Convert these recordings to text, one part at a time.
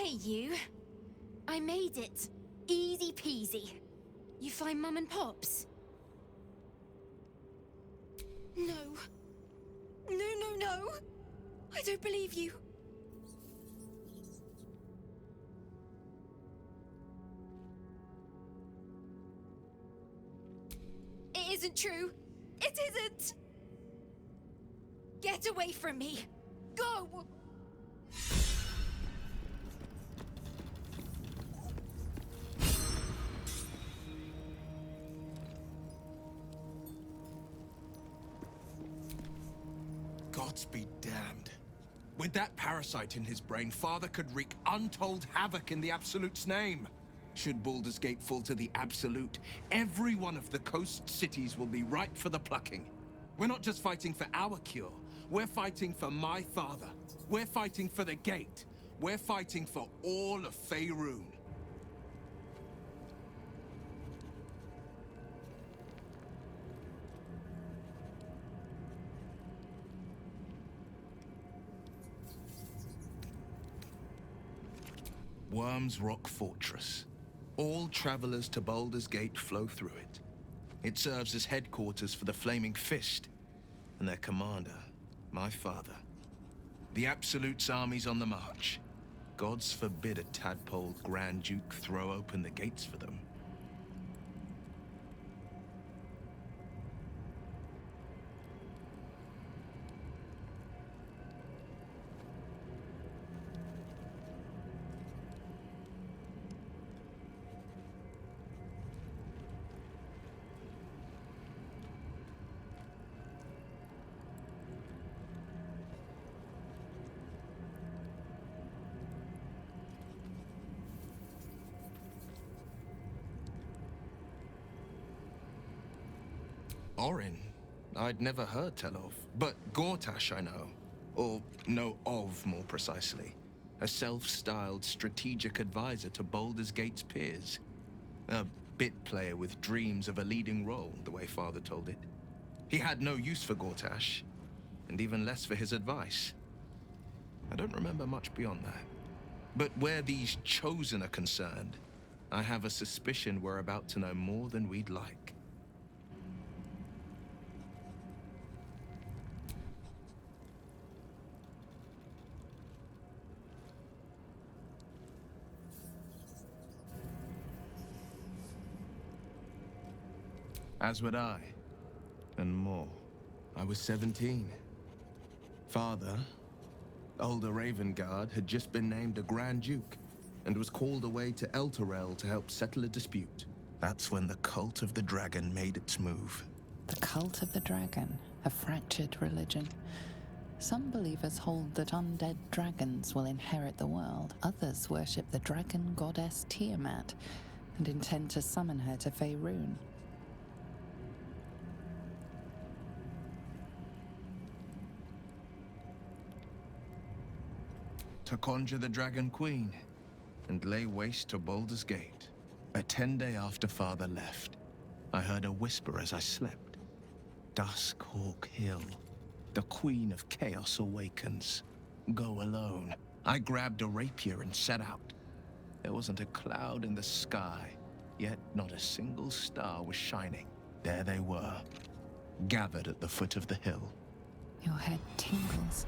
Hey, you. I made it. Easy peasy. You find Mum and Pops? No. No. I don't believe you. It isn't true. It isn't! Get away from me! Go! Gods be damned. With that parasite in his brain, Father could wreak untold havoc in the Absolute's name. Should Baldur's Gate fall to the Absolute, every one of the coast cities will be ripe for the plucking. We're not just fighting for our cure. We're fighting for my father. We're fighting for the Gate. We're fighting for all of Faerun. Worm's Rock Fortress. All travelers to Baldur's Gate flow through it. It serves as headquarters for the Flaming Fist, and their commander, my father. The Absolute's army's on the march. Gods forbid a tadpole Grand Duke throw open the gates for them. Orin, I'd never heard tell of, but Gortash I know. Or know of, more precisely. A self-styled strategic advisor to Baldur's Gate's peers. A bit player with dreams of a leading role, the way Father told it. He had no use for Gortash, and even less for his advice. I don't remember much beyond that. But where these Chosen are concerned, I have a suspicion we're about to know more than we'd like. As would I, and more. I was 17. Father, older Ravengard, had just been named a Grand Duke, and was called away to Elturel to help settle a dispute. That's when the Cult of the Dragon made its move. The Cult of the Dragon, a fractured religion. Some believers hold that undead dragons will inherit the world. Others worship the dragon goddess Tiamat, and intend to summon her to Faerun. To conjure the Dragon Queen, and lay waste to Baldur's Gate. A 10-day after Father left, I heard a whisper as I slept. Duskhawk Hill, the Queen of Chaos awakens. Go alone. I grabbed a rapier and set out. There wasn't a cloud in the sky, yet not a single star was shining. There they were, gathered at the foot of the hill. Your head tingles.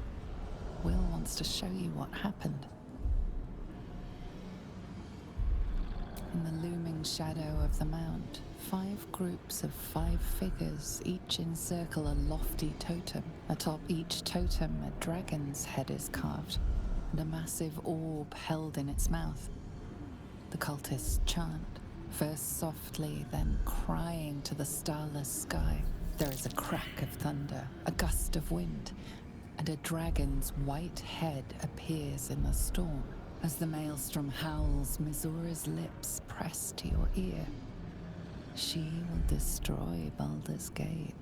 Will wants to show you what happened. In the looming shadow of the mount, 5 groups of 5 figures each encircle a lofty totem. Atop each totem, a dragon's head is carved, and a massive orb held in its mouth. The cultists chant, first softly, then crying to the starless sky. There is a crack of thunder, a gust of wind, and a dragon's white head appears in the storm. As the maelstrom howls, Mizura's lips press to your ear. She will destroy Baldur's Gate.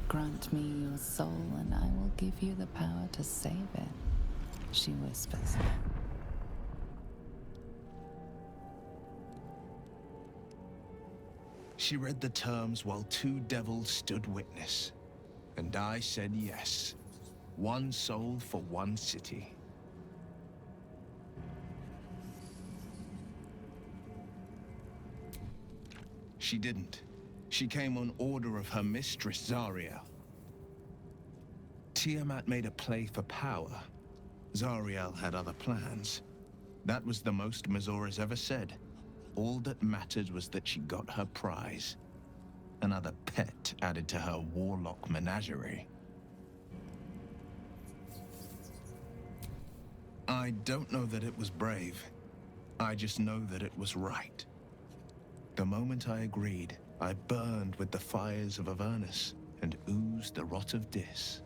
Grant me your soul, and I will give you the power to save it, she whispers. She read the terms while 2 devils stood witness, and I said yes. 1 soul for 1 city. She didn't. She came on order of her mistress, Zariel. Tiamat made a play for power. Zariel had other plans. That was the most Mazora's ever said. All that mattered was that she got her prize. Another pet added to her warlock menagerie. I don't know that it was brave. I just know that it was right. The moment I agreed, I burned with the fires of Avernus and oozed the rot of Dis.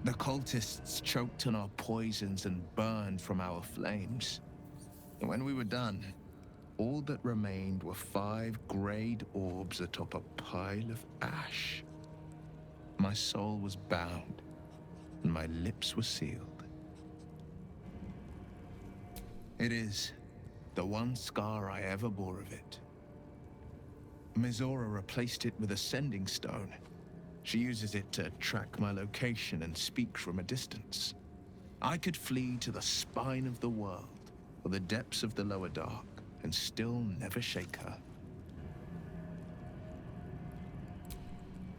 The cultists choked on our poisons and burned from our flames. And when we were done, all that remained were 5 grayed orbs atop a pile of ash. My soul was bound, and my lips were sealed. It is the one scar I ever bore of it. Mizora replaced it with a sending stone. She uses it to track my location and speak from a distance. I could flee to the spine of the world, or the depths of the lower dark, and still never shake her.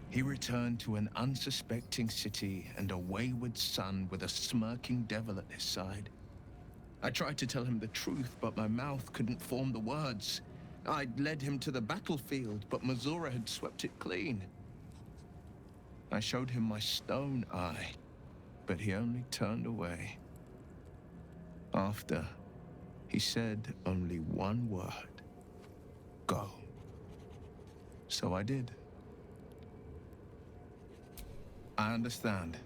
He returned to an unsuspecting city and a wayward son with a smirking devil at his side. I tried to tell him the truth, but my mouth couldn't form the words. I'd led him to the battlefield, but Mizora had swept it clean. I showed him my stone eye, but he only turned away. After, he said only one word: go. So I did. I understand.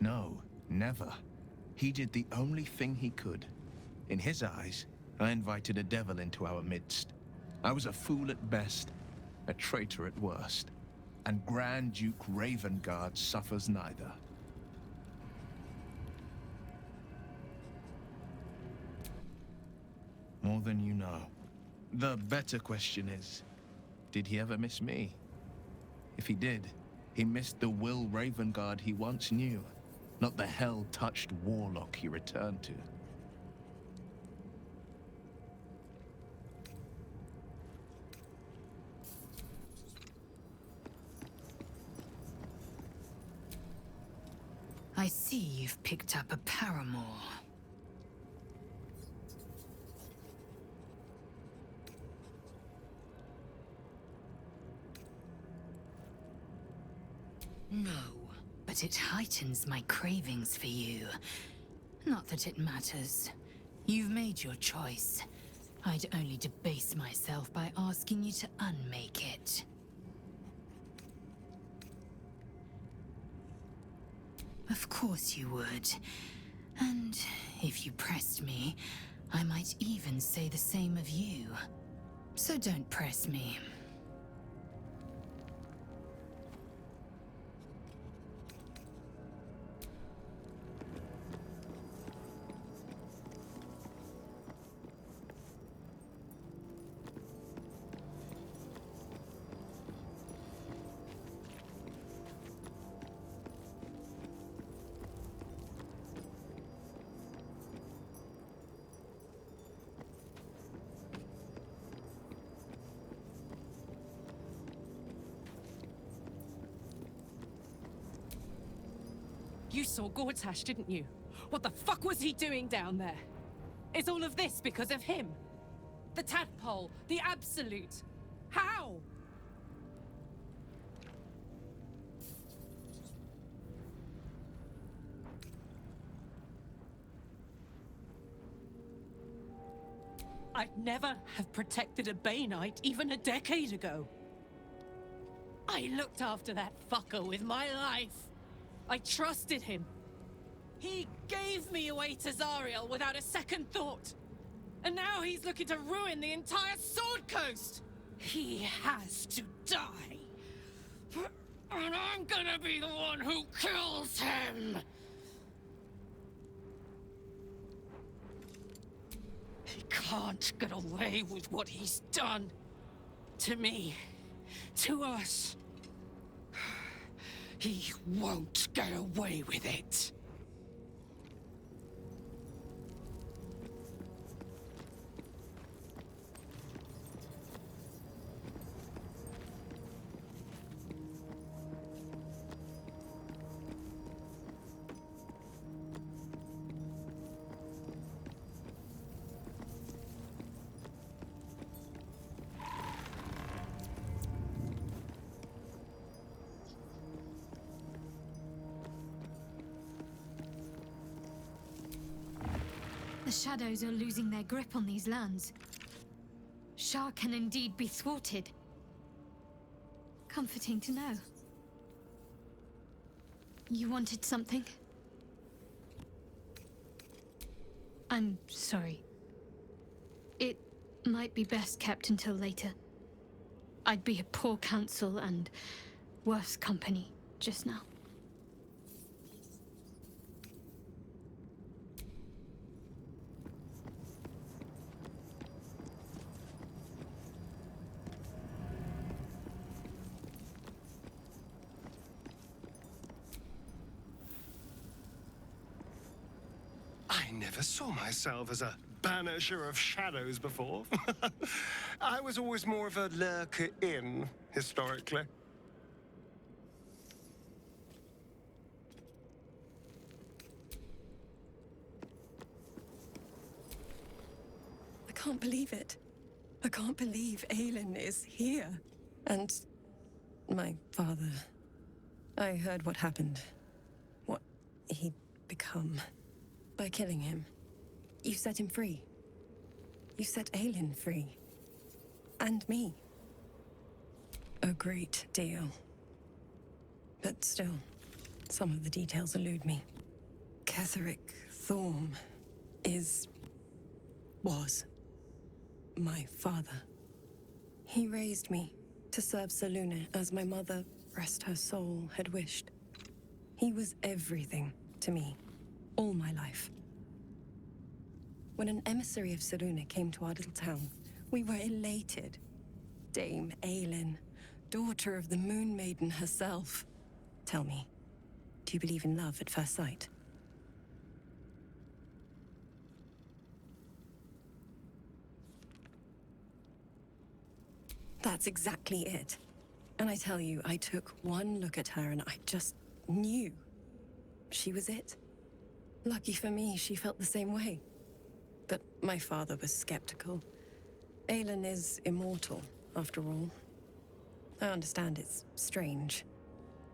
No, never. He did the only thing he could. In his eyes, I invited a devil into our midst. I was a fool at best, a traitor at worst. And Grand Duke Ravengard suffers neither. More than you know. The better question is, did he ever miss me? If he did, he missed the Will Ravengard he once knew, not the hell-touched warlock he returned to. I see you've picked up a paramour. No, but it heightens my cravings for you. Not that it matters. You've made your choice. I'd only debase myself by asking you to unmake it. Of course you would. And if you pressed me, I might even say the same of you. So don't press me. You saw Gortash, didn't you? What the fuck was he doing down there? Is all of this because of him? The tadpole, the absolute. How? I'd never have protected a Bay Knight even a decade ago. I looked after that fucker with my life. I trusted him. He gave me away to Zariel without a second thought. And now he's looking to ruin the entire Sword Coast. He has to die. And I'm gonna be the one who kills him. He can't get away with what he's done. To me. To us. He won't get away with it. The shadows are losing their grip on these lands. Shah can indeed be thwarted. Comforting to know. You wanted something? I'm sorry. It might be best kept until later. I'd be a poor counsel and worse company just now. I never saw myself as a banisher of shadows before. I was always more of a lurker-in, historically. I can't believe it. I can't believe Aelin is here. And my father. I heard what happened. What he'd become. By killing him. You set him free. You set Aelin free. And me. A great deal. But still, some of the details elude me. Ketheric Thorm was my father. He raised me to serve Selûne as my mother, rest her soul, had wished. He was everything to me, all my life. When an emissary of Selûne came to our little town, we were elated. Dame Aelin, daughter of the Moon Maiden herself. Tell me, do you believe in love at first sight? That's exactly it. And I tell you, I took one look at her and I just knew. She was it. Lucky for me, she felt the same way. But my father was skeptical. Aelin is immortal, after all. I understand it's strange.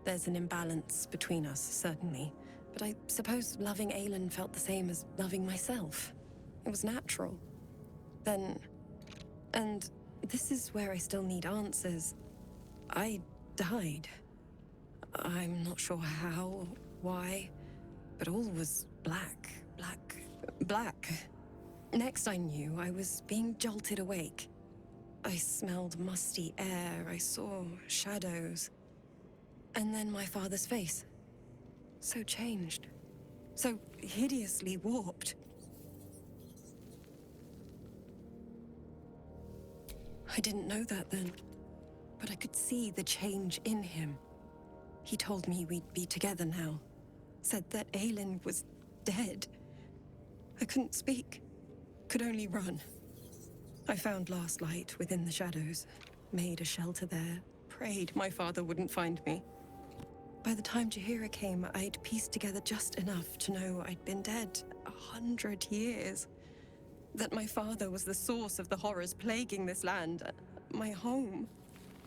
There's an imbalance between us, certainly. But I suppose loving Aelin felt the same as loving myself. It was natural. Then... And this is where I still need answers. I died. I'm not sure how, why, but all was black. Next I knew, I was being jolted awake. I smelled musty air, I saw shadows. And then my father's face. So changed. So hideously warped. I didn't know that then, but I could see the change in him. He told me we'd be together now. Said that Aelin was dead. I couldn't speak. Could only run. I found last light within the shadows. Made a shelter there. Prayed my father wouldn't find me. By the time Jaheira came, I'd pieced together just enough to know I'd been dead 100 years. That my father was the source of the horrors plaguing this land. My home.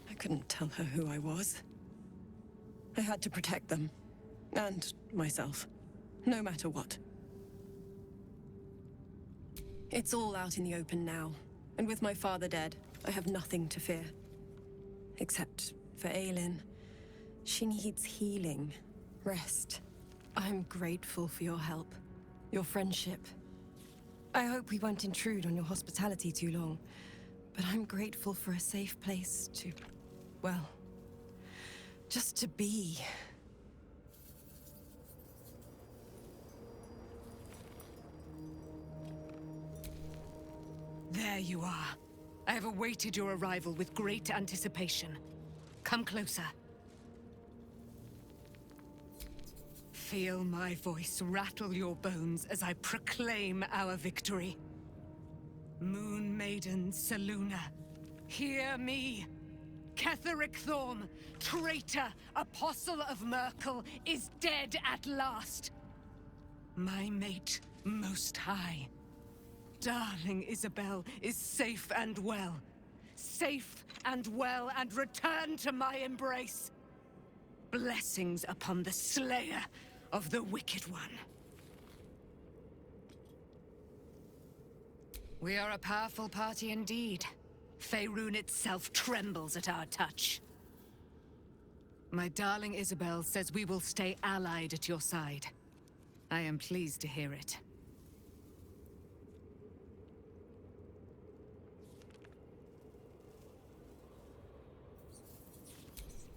I couldn't tell her who I was. I had to protect them. And myself. No matter what. It's all out in the open now. And with my father dead, I have nothing to fear. Except for Aelin. She needs healing. Rest. I'm grateful for your help. Your friendship. I hope we won't intrude on your hospitality too long. But I'm grateful for a safe place to... well... just to be. There you are. I have awaited your arrival with great anticipation. Come closer. Feel my voice rattle your bones as I proclaim our victory. Moon Maiden Selûne, hear me. Ketheric Thorm, traitor, apostle of Merkel, is dead at last. My mate, Most High. Darling Isabel is safe and well. Safe and well, and return to my embrace. Blessings upon the slayer of the Wicked One. We are a powerful party indeed. Faerun itself trembles at our touch. My darling Isabel says we will stay allied at your side. I am pleased to hear it.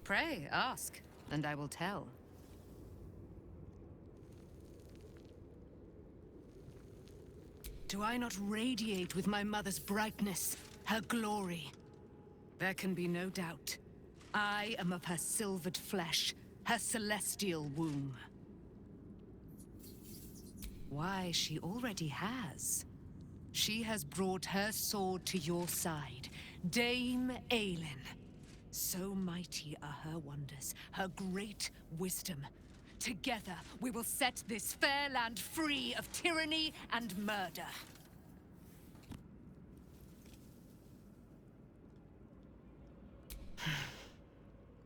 Pray, ask, and I will tell. Do I not radiate with my mother's brightness, her glory? There can be no doubt. I am of her silvered flesh, her celestial womb. Why, she already has. She has brought her sword to your side, Dame Aelin. So mighty are her wonders, her great wisdom. Together, we will set this fair land free of tyranny and murder.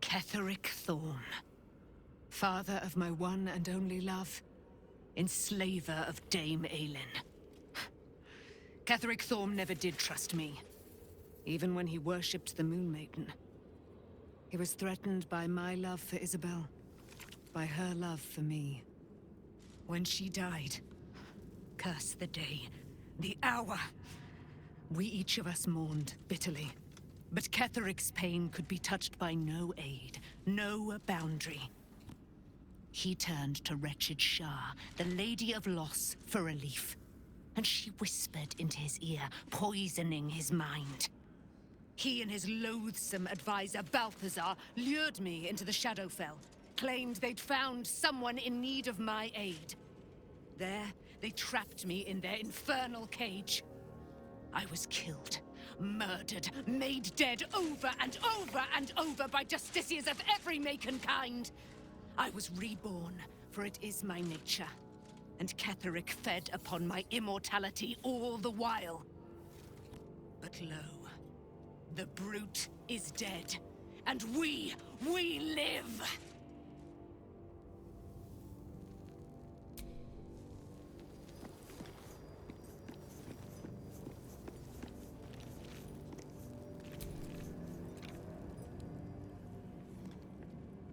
Ketheric Thorm, father of my one and only love, enslaver of Dame Aelin. Ketheric Thorm never did trust me, even when he worshipped the Moon Maiden. He was threatened by my love for Isabel, by her love for me. When she died, curse the day, the hour, we each of us mourned bitterly. But Ketheric's pain could be touched by no aid, no boundary. He turned to wretched Shah, the Lady of Loss, for relief. And she whispered into his ear, poisoning his mind. He and his loathsome advisor, Balthazar, lured me into the Shadowfell, claimed they'd found someone in need of my aid. There, they trapped me in their infernal cage. I was killed, murdered, made dead over and over and over by justiciars of every make and kind. I was reborn, for it is my nature. And Ketheric fed upon my immortality all the while. But lo, the brute is dead, and we live!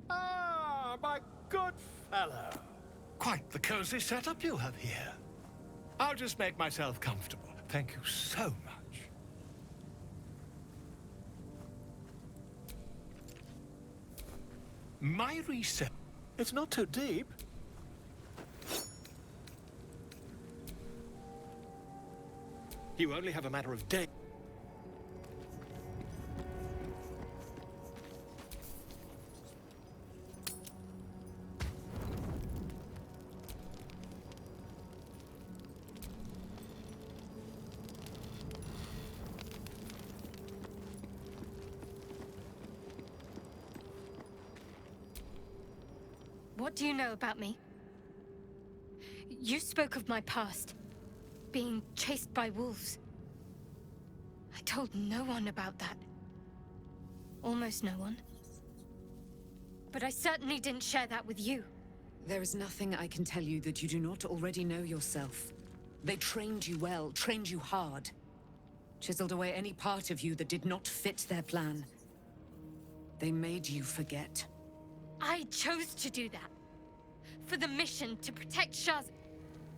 Ah, my good fellow. Quite the cozy setup you have here. I'll just make myself comfortable. Thank you so much. My reset. It's not too deep. You only have a matter of days. What do you know about me? You spoke of my past, being chased by wolves. I told no one about that. Almost no one. But I certainly didn't share that with you. There is nothing I can tell you that you do not already know yourself. They trained you well, trained you hard. Chiseled away any part of you that did not fit their plan. They made you forget. I chose to do that. For the mission to protect Shaz.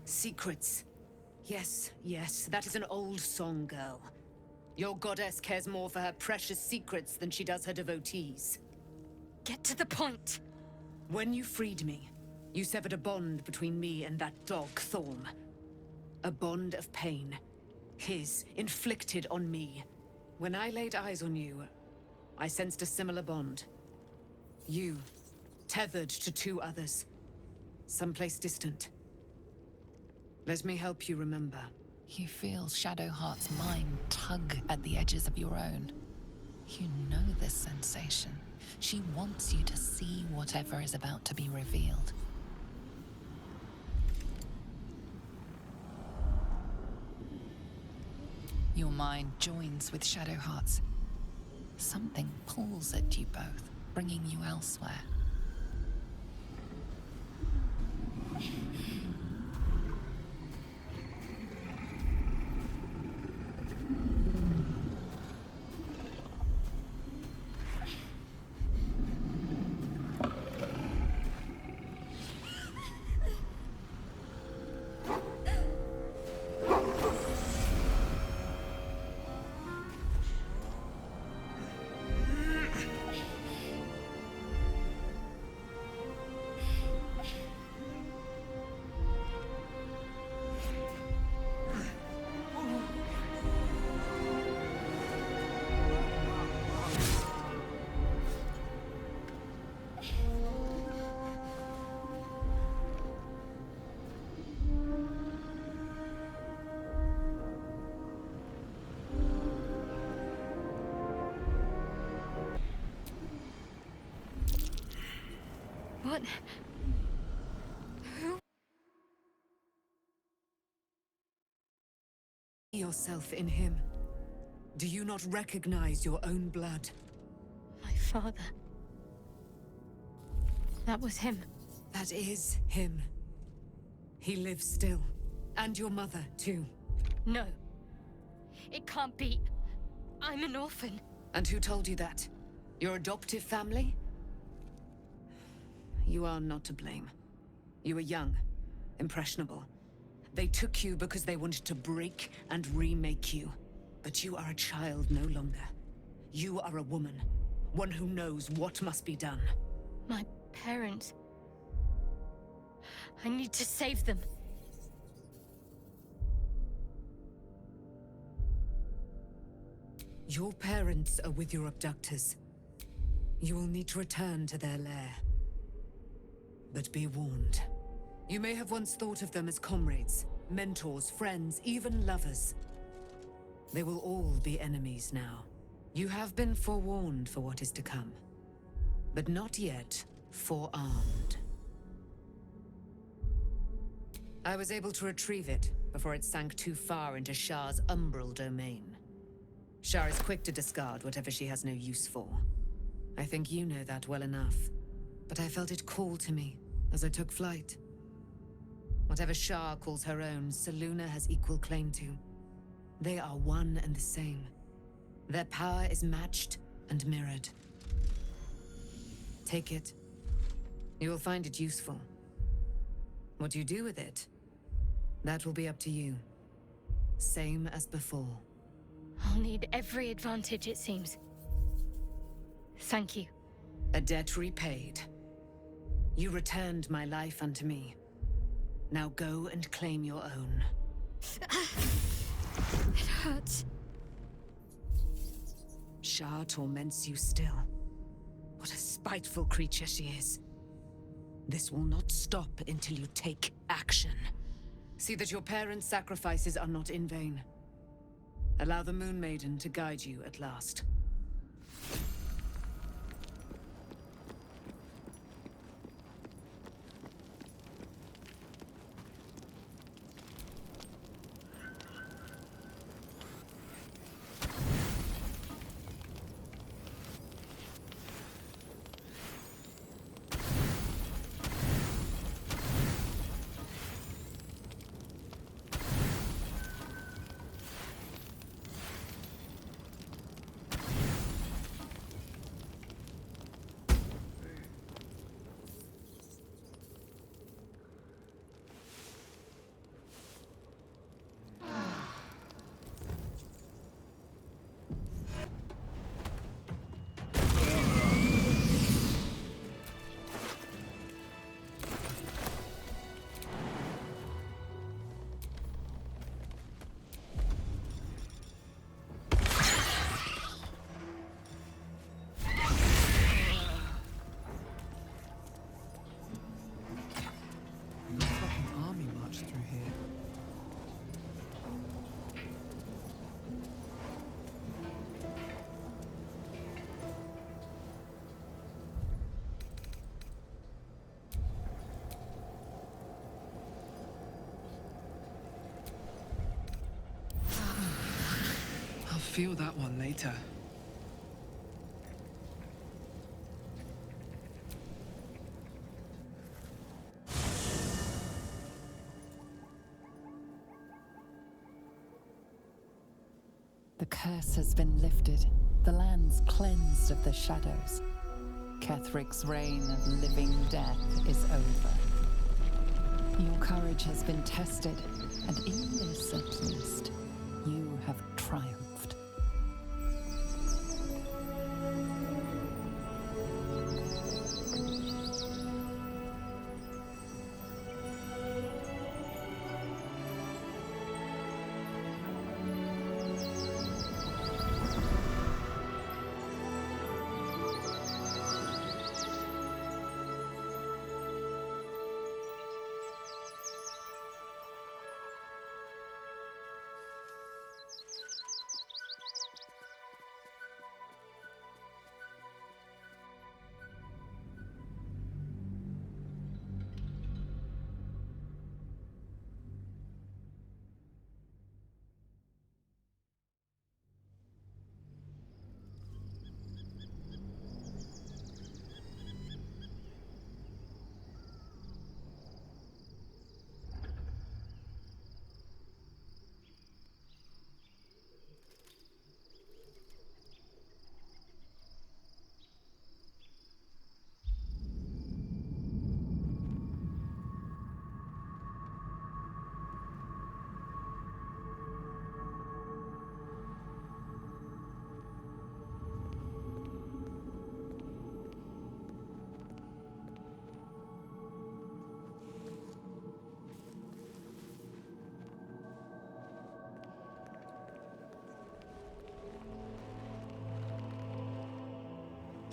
Secrets. Yes, yes, that is an old song, girl. Your goddess cares more for her precious secrets than she does her devotees. Get to the point. When you freed me, you severed a bond between me and that dog, Thorm. A bond of pain. His, inflicted on me. When I laid eyes on you, I sensed a similar bond. You, tethered to two others. Someplace distant. Let me help you remember. You feel Shadowheart's mind tug at the edges of your own. You know this sensation. She wants you to see whatever is about to be revealed. Your mind joins with Shadowheart's. Something pulls at you both, bringing you elsewhere. What? Who? Yourself in him. Do you not recognize your own blood? My father. That was him. That is him. He lives still. And your mother, too. No. It can't be. I'm an orphan. And who told you that? Your adoptive family? You are not to blame. You were young, impressionable. They took you because they wanted to break and remake you. But you are a child no longer. You are a woman. One who knows what must be done. My parents. I need to save them. Your parents are with your abductors. You will need to return to their lair. But be warned. You may have once thought of them as comrades, mentors, friends, even lovers. They will all be enemies now. You have been forewarned for what is to come, but not yet forearmed. I was able to retrieve it before it sank too far into Shah's umbral domain. Shah is quick to discard whatever she has no use for. I think you know that well enough. But I felt it call to me as I took flight. Whatever Shah calls her own, Selûne has equal claim to. They are one and the same. Their power is matched and mirrored. Take it. You will find it useful. What you do with it, that will be up to you. Same as before. I'll need every advantage, it seems. Thank you. A debt repaid. You returned my life unto me. Now go and claim your own. It hurts. Shah torments you still. What a spiteful creature she is. This will not stop until you take action. See that your parents' sacrifices are not in vain. Allow the Moon Maiden to guide you at last. Feel that one later. The curse has been lifted. The land's cleansed of the shadows. Kethric's reign of living death is over. Your courage has been tested, and in this at least, you have triumphed.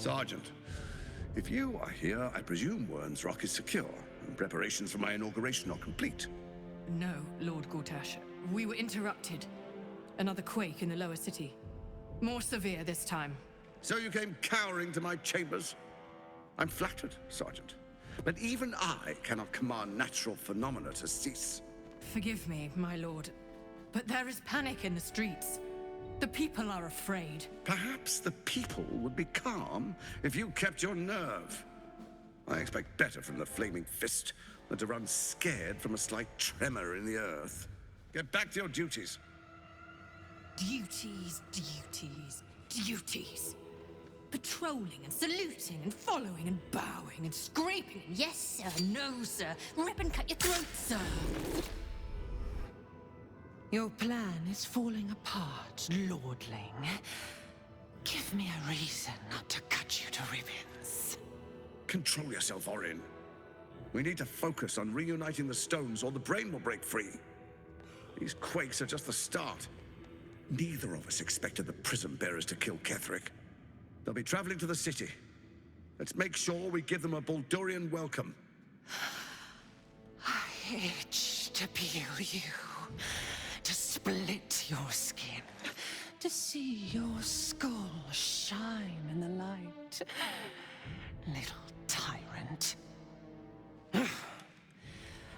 Sergeant, if you are here, I presume Wern's Rock is secure, and preparations for my inauguration are complete. No, Lord Gortash. We were interrupted. Another quake in the lower city. More severe this time. So you came cowering to my chambers? I'm flattered, Sergeant. But even I cannot command natural phenomena to cease. Forgive me, my lord, but there is panic in the streets. The people are afraid. Perhaps the people would be calm if you kept your nerve. I expect better from the Flaming Fist than to run scared from a slight tremor in the earth. Get back to your duties. Duties, duties, duties. Patrolling and saluting and following and bowing and scraping. Yes, sir. No, sir. Rip and cut your throat, sir. Your plan is falling apart, lordling. Give me a reason not to cut you to ribbons. Control yourself, Orin. We need to focus on reuniting the stones or the brain will break free. These quakes are just the start. Neither of us expected the Prism Bearers to kill Ketherick. They'll be traveling to the city. Let's make sure we give them a Baldurian welcome. I itch to peel you, to split your skin, to see your skull shine in the light. Little tyrant.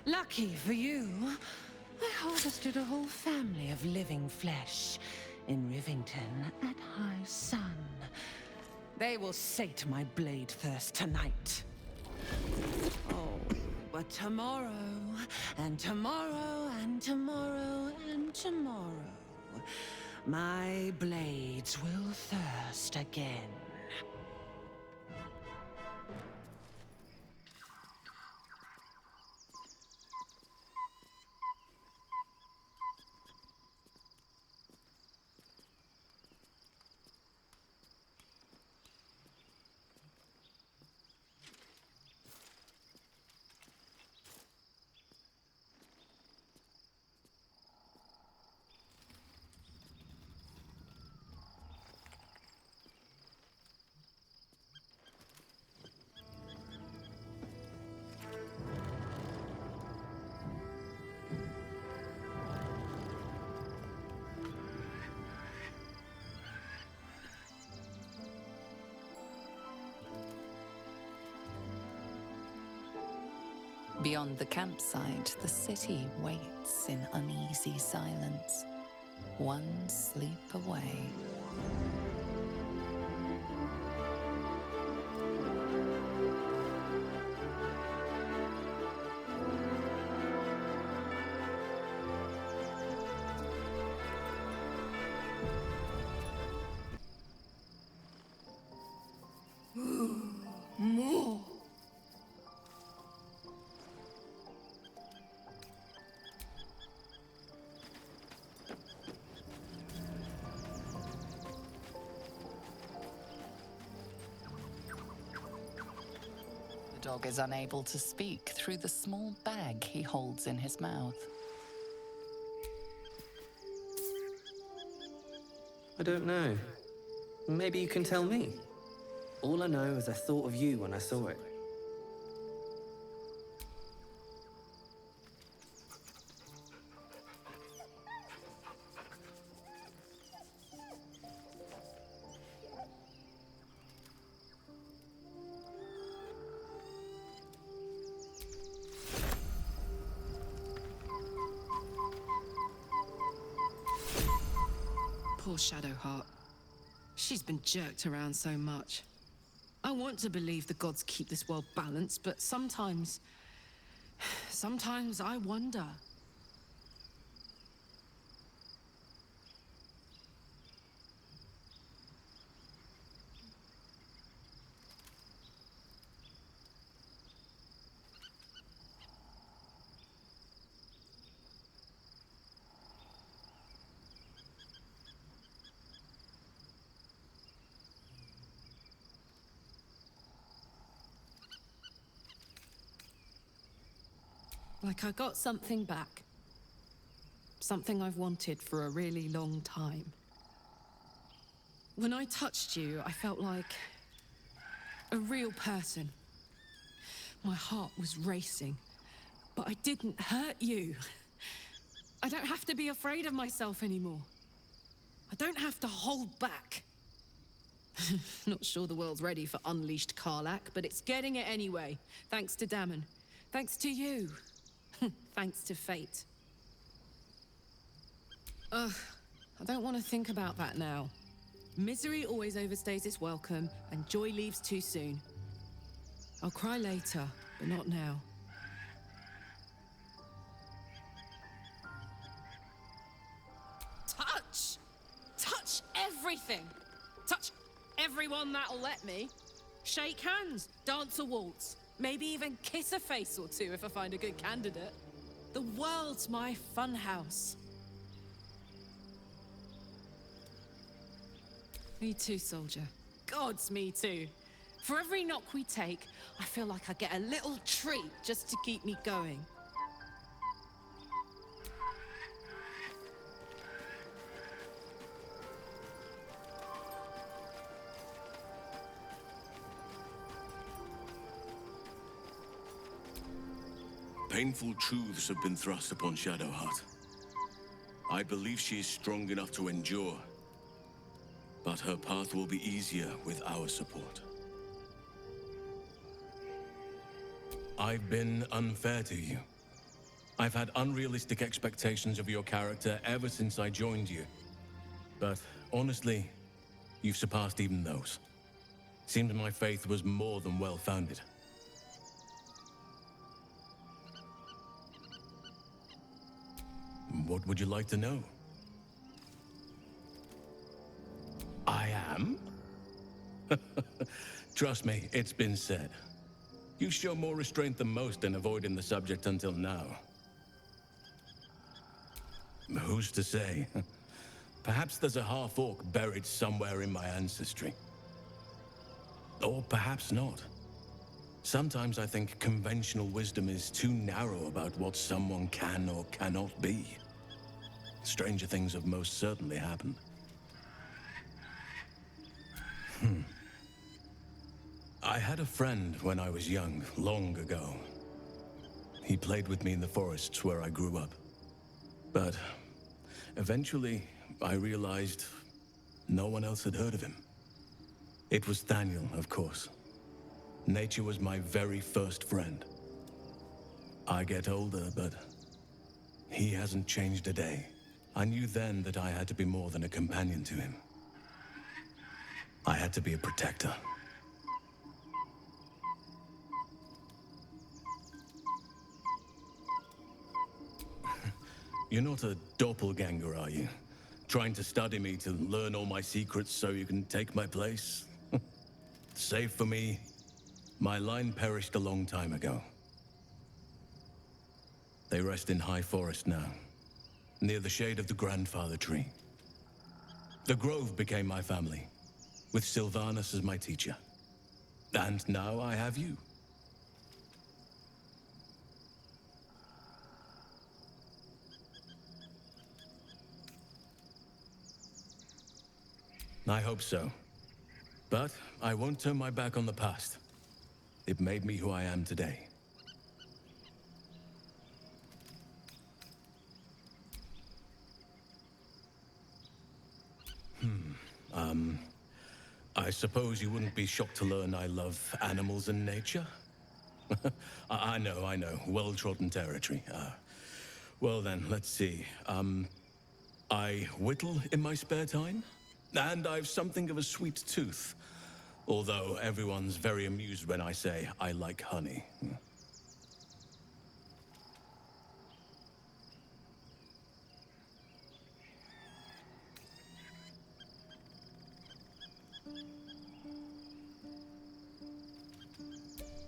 Lucky for you, I harvested a whole family of living flesh in Rivington at high sun. They will sate my blade thirst tonight. Oh, but tomorrow, and tomorrow, and tomorrow, and tomorrow, my blades will thirst again. Beyond the campsite, the city waits in uneasy silence, one sleep away. More. The dog is unable to speak through the small bag he holds in his mouth. I don't know. Maybe you can tell me. All I know is I thought of you when I saw it. Poor Shadowheart. She's been jerked around so much. I want to believe the gods keep this world balanced, but sometimes I wonder. Like I got something back. Something I've wanted for a really long time. When I touched you, I felt like A real person. My heart was racing, but I didn't hurt you. I don't have to be afraid of myself anymore. I don't have to hold back. Not sure the world's ready for unleashed Karlach, but it's getting it anyway. Thanks to Dammon. Thanks to you. Thanks to fate. Ugh, I don't want to think about that now. Misery always overstays its welcome, and joy leaves too soon. I'll cry later, but not now. Touch! Touch everything! Touch everyone that'll let me. Shake hands, dance a waltz, maybe even kiss a face or two if I find a good candidate. The world's my funhouse. Me too, soldier. Gods, me too. For every knock we take, I feel like I get a little treat just to keep me going. Painful truths have been thrust upon Shadowheart. I believe she is strong enough to endure, but her path will be easier with our support. I've been unfair to you. I've had unrealistic expectations of your character ever since I joined you. But honestly, you've surpassed even those. Seems my faith was more than well-founded. What would you like to know? I am? Trust me, it's been said. You show more restraint than most in avoiding the subject until now. Who's to say? Perhaps there's a half-orc buried somewhere in my ancestry. Or perhaps not. Sometimes I think conventional wisdom is too narrow about what someone can or cannot be. Stranger things have most certainly happened. I had a friend when I was young, long ago. He played with me in the forests where I grew up. But eventually, I realized no one else had heard of him. It was Thaniel, of course. Nature was my very first friend. I get older, but he hasn't changed a day. I knew then that I had to be more than a companion to him. I had to be a protector. You're not a doppelganger, are you? Trying to study me to learn all my secrets so you can take my place? Save for me, my line perished a long time ago. They rest in High Forest now, near the shade of the grandfather tree. The Grove became my family, with Sylvanas as my teacher. And now I have you. I hope so. But I won't turn my back on the past. It made me who I am today. I suppose you wouldn't be shocked to learn I love animals and nature? I know. Well-trodden territory. Well then, let's see. I whittle in my spare time, and I've something of a sweet tooth. Although everyone's very amused when I say I like honey.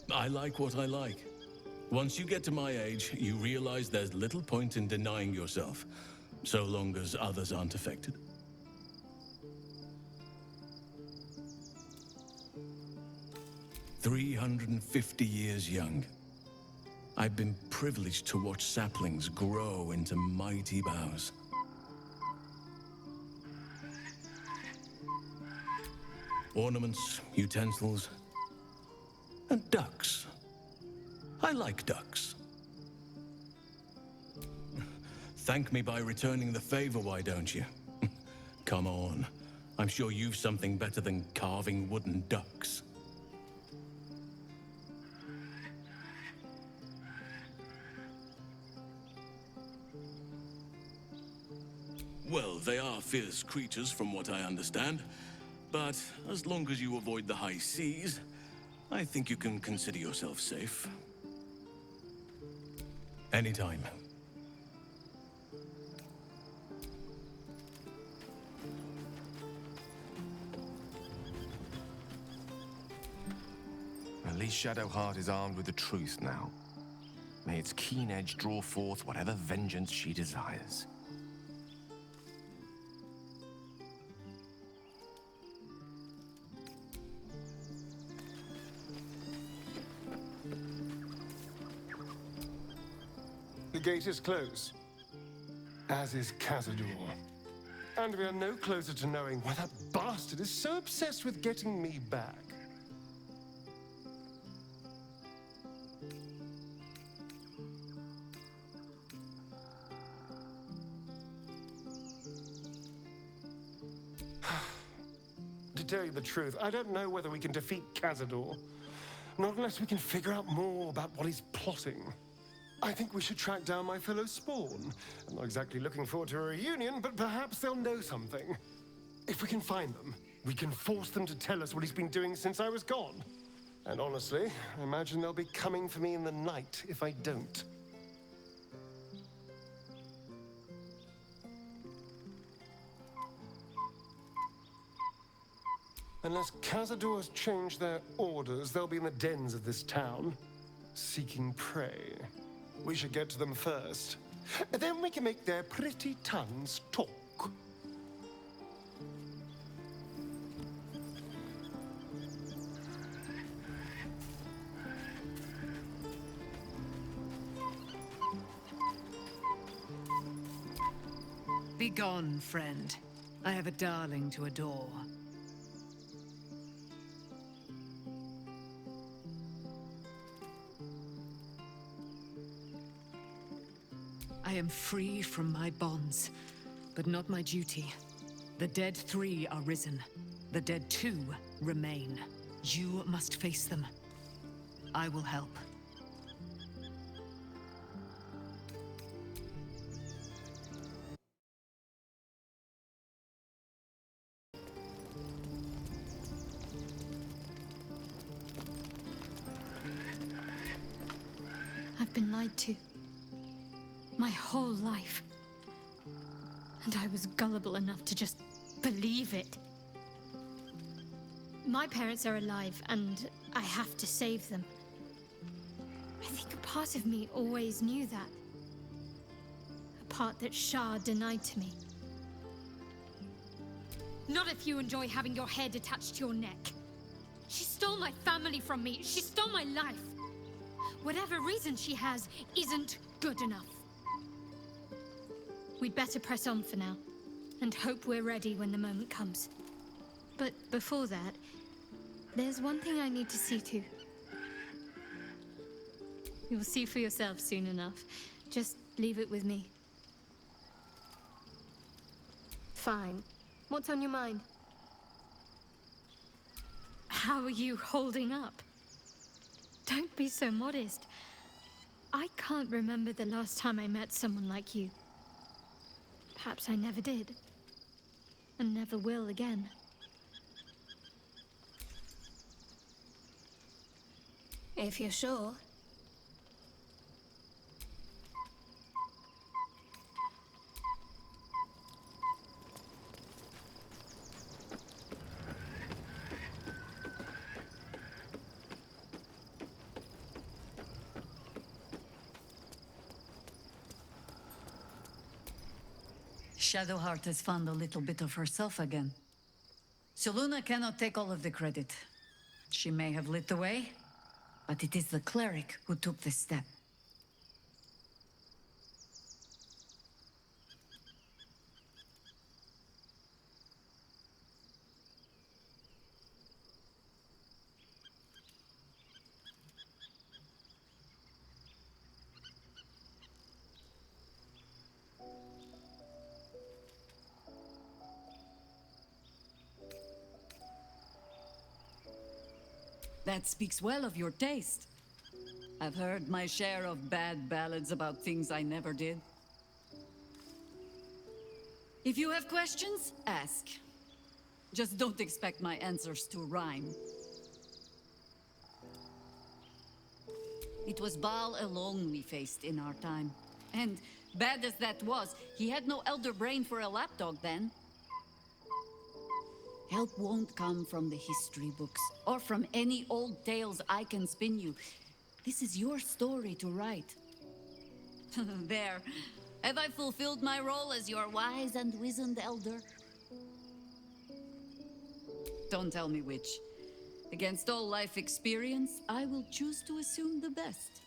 I like what I like. Once you get to my age, you realize there's little point in denying yourself, so long as others aren't affected. "350 years young. I've been privileged to watch saplings grow into mighty boughs. Ornaments, utensils, And ducks. I like ducks. Thank me by returning the favor, why don't you? Come on. I'm sure you've something better than carving wooden ducks. Well, they are fierce creatures from what I understand. But as long as you avoid the high seas, I think you can consider yourself safe. Anytime. At least Shadowheart is armed with the truth now. May its keen edge draw forth whatever vengeance she desires. The gate is closed, as is Cazador. And we are no closer to knowing why that bastard is so obsessed with getting me back. To tell you the truth, I don't know whether we can defeat Cazador. Not unless we can figure out more about what he's plotting. I think we should track down my fellow Spawn. I'm not exactly looking forward to a reunion, but perhaps they'll know something. If we can find them, we can force them to tell us what he's been doing since I was gone. And honestly, I imagine they'll be coming for me in the night if I don't. Unless Cazador has changed their orders, they'll be in the dens of this town, seeking prey. We should get to them first. Then we can make their pretty tongues talk. Begone, friend. I have a darling to adore. I am free from my bonds, but not my duty. The dead 3 are risen. The dead 2 remain. You must face them. I will help. I've been lied to. My whole life. And I was gullible enough to just believe it. My parents are alive, and I have to save them. I think a part of me always knew that. A part that Shah denied to me. Not if you enjoy having your head attached to your neck. She stole my family from me. She stole my life. Whatever reason she has isn't good enough. We'd better press on for now, and hope we're ready when the moment comes. But before that, there's one thing I need to see to. You'll see for yourself soon enough. Just leave it with me. Fine. What's on your mind? How are you holding up? Don't be so modest. I can't remember the last time I met someone like you. Perhaps I never did. And never will again. If you're sure. Shadowheart has found a little bit of herself again. Soluna cannot take all of the credit. She may have lit the way, but it is the cleric who took this step. That speaks well of your taste. I've heard my share of bad ballads about things I never did. If you have questions, ask. Just don't expect my answers to rhyme. It was Baal alone we faced in our time. And bad as that was, he had no elder brain for a lapdog then. Help won't come from the history books, or from any old tales I can spin you. This is your story to write. There. Have I fulfilled my role as your wise and wizened elder? Don't tell me which. Against all life experience, I will choose to assume the best.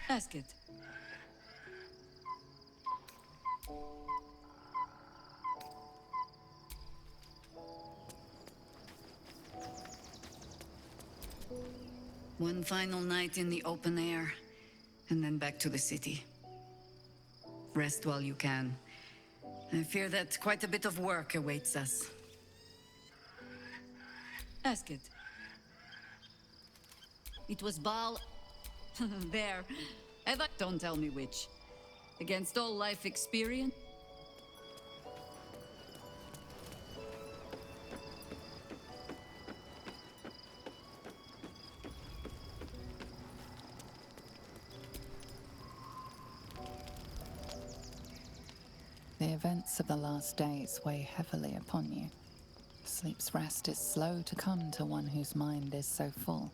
Ask it. One final night in the open air, and then back to the city. Rest while you can. I fear that quite a bit of work awaits us. Ask it. It was Baal... There. Have I... Don't tell me which. Against all life experience... The events of the last days weigh heavily upon you. Sleep's rest is slow to come to one whose mind is so full.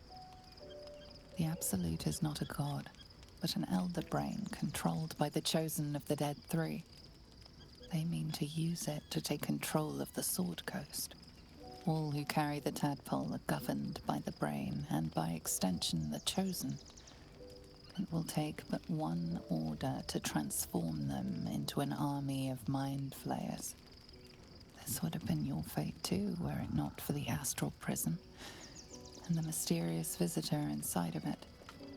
The Absolute is not a god, but an elder brain controlled by the chosen of the Dead Three. They mean to use it to take control of the Sword Coast. All who carry the tadpole are governed by the brain, and by extension the chosen. It will take but one order to transform them into an army of mind flayers. This would have been your fate too, were it not for the astral prison and the mysterious visitor inside of it.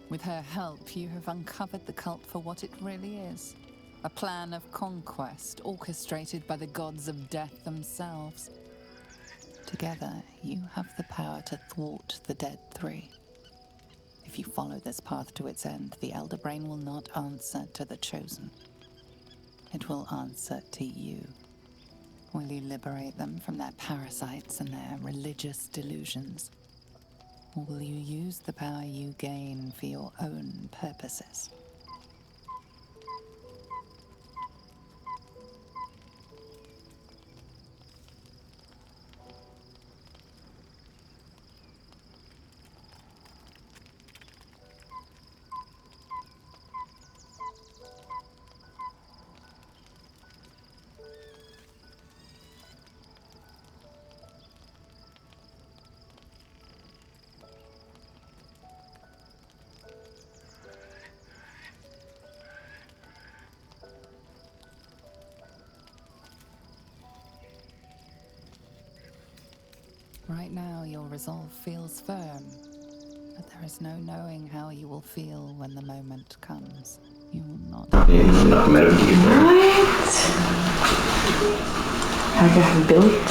With her help, you have uncovered the cult for what it really is. A plan of conquest orchestrated by the gods of death themselves. Together, you have the power to thwart the Dead Three. If you follow this path to its end, the Elder Brain will not answer to the Chosen. It will answer to you. Will you liberate them from their parasites and their religious delusions? Or will you use the power you gain for your own purposes? Right now, your resolve feels firm, but there is no knowing how you will feel when the moment comes. You will not... What? Har jag haft billigt?